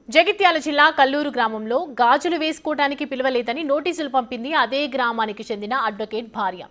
జగిత్యాల జిల్లా కల్లూరు గ్రామంలో గాజులు వేసుకోవడానికి పిలవలేదని నోటీసులు పంపింది అదే గ్రామానికి చెందిన అడ్వకేట్ భార్య.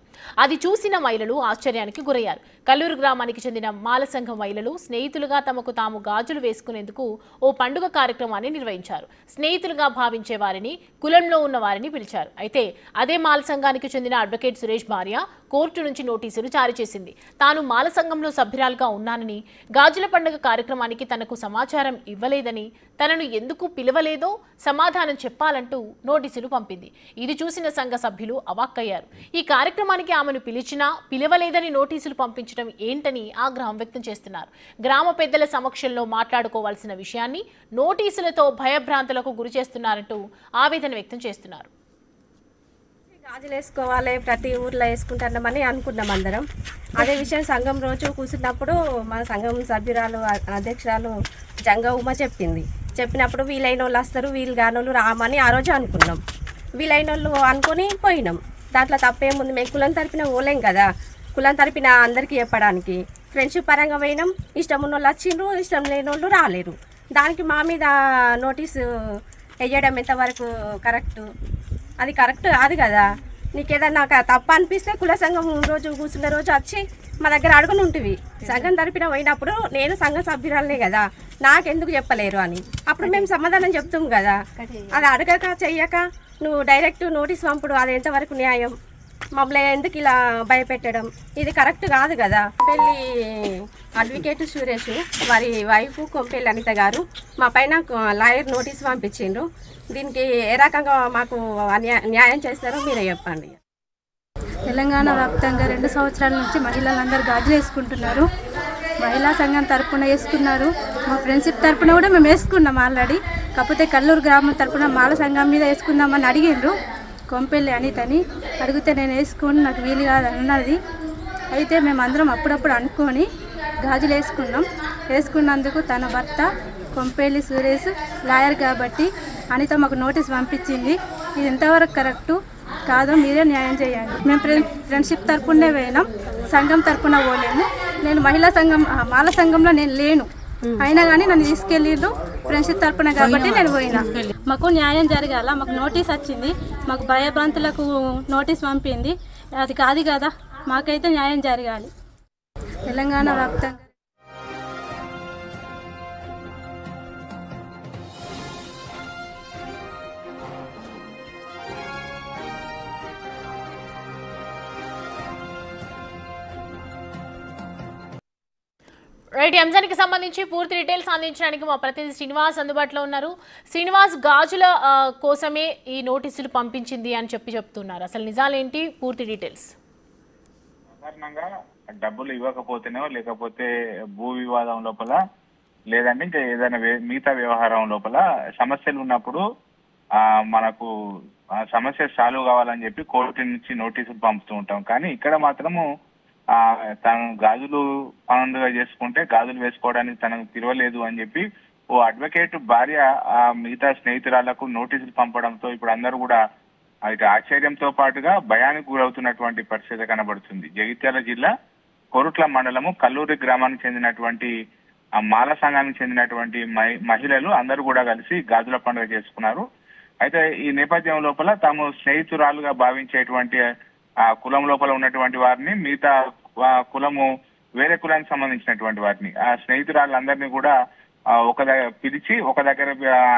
అది చూసిన మహిళలు ఆశ్చర్యానికి గురయ్యారు. కల్లూరు గ్రామానికి చెందిన మాల సంఘం మహిళలు స్నేహితులుగా తమకు తాము గాజులు వేసుకునేందుకు ఓ పండుగ కార్యక్రమాన్ని నిర్వహించారు. స్నేహితులుగా భావించే వారిని, కులంలో ఉన్న వారిని పిలిచారు. అయితే అదే మాల సంఘానికి చెందిన అడ్వకేట్ సురేష్ భార్య కోర్టు నుంచి నోటీసులు జారీ చేసింది. తాను మాల సంఘంలో సభ్యురాలుగా ఉన్నానని, గాజుల పండుగ కార్యక్రమానికి తనకు సమాచారం ఇవ్వలేదని, తనను ఎందుకు పిలవలేదో సమాధానం చెప్పాలంటూ నోటీసులు పంపింది. ఇది చూసిన సంఘ సభ్యులు అవాక్కయ్యారు. ఈ కార్యక్రమానికి ఆమెను పిలిచినా పిలవలేదని నోటీసులు పంపించడం ఏంటని ఆగ్రహం వ్యక్తం చేస్తున్నారు. గ్రామ పెద్దల సమక్షంలో మాట్లాడుకోవాల్సిన విషయాన్ని నోటీసులతో భయభ్రాంతులకు గురి చేస్తున్నారంటూ ఆవేదన వ్యక్తం చేస్తున్నారు. గాజులు వేసుకోవాలి, ప్రతి ఊర్లో వేసుకుంటున్నామని అనుకున్నాం అందరం. అదే విషయం సంఘం రోజు కూర్చున్నప్పుడు మన సంఘం సభ్యురాలు అధ్యక్షురాలు జంగా ఉమ చెప్పినప్పుడు వీలైన వాళ్ళు వస్తారు, వీలు కాని వాళ్ళు రామని ఆ రోజు అనుకున్నాం. వీలైన వాళ్ళు అనుకొని పోయినాం. దాంట్లో తప్పేముంది, మేము కులం తరపున పోలేం కదా. కులం తరపున అందరికీ చెప్పడానికి ఫ్రెండ్షిప్ పరంగా పోయినాం. ఇష్టం ఉన్న వాళ్ళు వచ్చిండ్రు, ఇష్టం లేని వాళ్ళు రాలేరు. దానికి మా మీద నోటీసు వేయడం ఎంతవరకు కరెక్టు? అది కరెక్ట్ కాదు కదా. నీకేదన్నా తప్ప అనిపిస్తే కుల సంఘం రోజు కూర్చున్న రోజు వచ్చి మా దగ్గర అడుగుని ఉంటుంది. సంఘం తరపున పోయినప్పుడు నేను సంఘ సభ్యురాలనే కదా, నాకెందుకు చెప్పలేరు అని అప్పుడు మేము సమాధానం చెప్తాం కదా. అది అడగక చెయ్యక నువ్వు డైరెక్ట్ నోటీస్ పంపుడు, అది ఎంతవరకు న్యాయం? మమ్మల్ని ఎందుకు ఇలా భయపెట్టడం? ఇది కరెక్ట్ కాదు కదా. పెళ్ళి అడ్వకేట్ సురేష్ వారి వైఫ్ కొంపెల్లి అనిత గారు మా పైన లాయర్ నోటీస్ పంపించిండ్రు. దీనికి ఏ రకంగా మాకు న్యాయం చేస్తారో మీరే చెప్పండి. తెలంగాణ వ్యాప్తంగా 2 సంవత్సరాల నుంచి మహిళలందరూ గాజులు వేసుకుంటున్నారు. మహిళా సంఘం తరపున వేసుకున్నారు, మా ఫ్రెండ్షిప్ తరపున కూడా మేము వేసుకున్నాం ఆల్రెడీ. కాకపోతే కల్లూరు గ్రామం తరపున మాల సంఘం మీద వేసుకుందామని అడిగిండ్రు. కొంపెల్లి అనితని అడిగితే నేను వేసుకొని నాకు వీలు కాదు అన్నది. అయితే మేమందరం అప్పుడప్పుడు అనుకొని గాజులు వేసుకున్నందుకు తన భర్త కొంపెల్లి సురేష్ లాయర్ కాబట్టి అనిత మాకు నోటీస్ పంపించింది. ఇది ఎంతవరకు కరెక్టు కాదో మీరే న్యాయం చేయండి. మేము ఫ్రెండ్షిప్ తరపునే పోయినాం, సంఘం తరపున పోలేము. నేను మహిళా సంఘం మాల సంఘంలో నేను లేను, అయినా కానీ నన్ను తీసుకెళ్ళిండ్రు ఫ్రెండ్షిప్ తరపున కాబట్టి నేను పోయినా. మాకు న్యాయం జరగాల. మాకు నోటీస్ వచ్చింది, మాకు భయభ్రాంతులకు నోటీస్ పంపింది. అది కాదు కదా, మాకైతే న్యాయం జరగాలి. తెలంగాణ వ్యాప్తంగా రైట్, అంశానికి సంబంధించి పూర్తి డీటెయిల్స్ అందించడానికి మా ప్రతినిధి శ్రీనివాస్ అందుబాటులో ఉన్నారు. శ్రీనివాస్, గాజుల కోసమే ఈ నోటీసులు పంపించింది అని చెప్తున్నారు. అసలు నిజాలేంటి, పూర్తి డీటెయిల్స్? సాధారణంగా డబ్బులు ఇవ్వకపోతేనో, లేకపోతే భూ వివాదం లోపల, లేదంటే ఇంకా ఏదైనా మిగతా వ్యవహారం లోపల సమస్యలు ఉన్నప్పుడు మనకు సమస్య సాల్వ్ కావాలని చెప్పి కోర్టు నుంచి నోటీసులు పంపుతూ ఉంటాం. కానీ ఇక్కడ మాత్రము తను గాజులు పండుగ చేసుకుంటే గాజులు వేసుకోవడానికి తనకు పిలవలేదు అని చెప్పి ఓ అడ్వకేట్ భార్య మిగతా స్నేహితురాళ్లకు నోటీసులు పంపడంతో ఇప్పుడు అందరూ కూడా ఇటు ఆశ్చర్యంతో పాటుగా భయానికి గురవుతున్నటువంటి పరిస్థితి కనబడుతుంది. జగిత్యాల జిల్లా కొరుట్ల మండలము కల్లూరి గ్రామానికి చెందినటువంటి మాల సంఘానికి చెందినటువంటి మహిళలు అందరూ కూడా కలిసి గాజుల పండుగ చేసుకున్నారు. అయితే ఈ నేపథ్యం లోపల తాము స్నేహితురాలుగా భావించేటువంటి కులం లోపల ఉన్నటువంటి వారిని, మిగతా కులము వేరే కులానికి సంబంధించినటువంటి వారిని, ఆ స్నేహితురాళ్ళందరినీ కూడా ఒక దగ్గర పిలిచి ఒక దగ్గర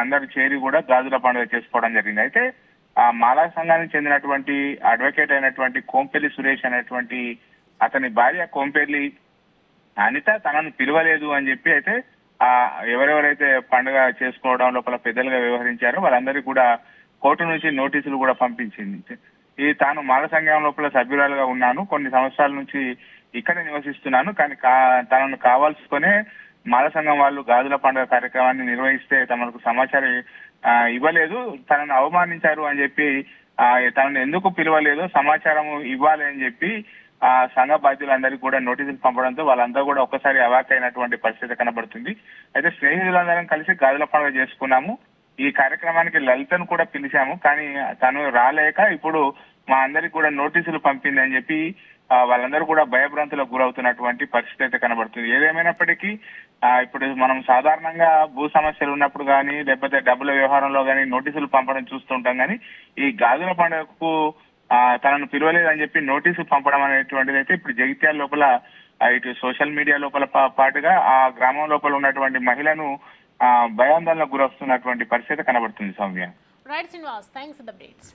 అందరు చేరి కూడా గాజుల పండుగ చేసుకోవడం జరిగింది. అయితే ఆ మాలా సంఘానికి చెందినటువంటి అడ్వకేట్ అయినటువంటి కొంపెల్లి సురేష్ అనేటువంటి అతని భార్య కొంపెల్లి అనిత తనను పిలవలేదు అని చెప్పి అయితే ఎవరెవరైతే పండుగ చేసుకోవడం లోపల పెద్దలుగా వ్యవహరించారో వాళ్ళందరికీ కూడా కోర్టు నుంచి నోటీసులు కూడా పంపించింది. తాను మాల సంఘం లోపల సభ్యురాలుగా ఉన్నాను, కొన్ని సంవత్సరాల నుంచి ఇక్కడే నివసిస్తున్నాను, కానీ తనను కావాల్సుకునే మాల సంఘం వాళ్ళు గాజుల పండుగ కార్యక్రమాన్ని నిర్వహిస్తే తమకు సమాచారం ఇవ్వలేదు, తనను అవమానించారు అని చెప్పి తనను ఎందుకు పిలవలేదో సమాచారం ఇవ్వాలి అని చెప్పి సంఘ బాధ్యులందరికీ కూడా నోటీసులు పంపడంతో వాళ్ళందరూ కూడా ఒక్కసారి అవాక్కైనటువంటి పరిస్థితి కనబడుతుంది. అయితే స్నేహితులందరం కలిసి గాజుల పండుగ చేసుకున్నాము. ఈ కార్యక్రమానికి లలితను కూడా పిలిచాము, కానీ తను రాలేక ఇప్పుడు మా అందరికి కూడా నోటీసులు పంపింది అని చెప్పి వాళ్ళందరూ కూడా భయభ్రాంతులకు గురవుతున్నటువంటి పరిస్థితి అయితే కనబడుతుంది. ఏదేమైనప్పటికీ ఇప్పుడు మనం సాధారణంగా భూ సమస్యలు ఉన్నప్పుడు కానీ లేకపోతే డబ్బుల వ్యవహారంలో కానీ నోటీసులు పంపడం చూస్తుంటాం. కానీ ఈ గాజుల పండుగకు తనను పిలవలేదని చెప్పి నోటీసు పంపడం అనేటువంటిది అయితే ఇప్పుడు జగిత్యాల లోపల ఇటు సోషల్ మీడియా లోపల పాటుగా ఆ గ్రామం లోపల ఉన్నటువంటి మహిళను భయాందోళనకు గురవుతున్నటువంటి పరిస్థితి కనబడుతుంది. Soumya. Right Srinivas, thanks for the updates.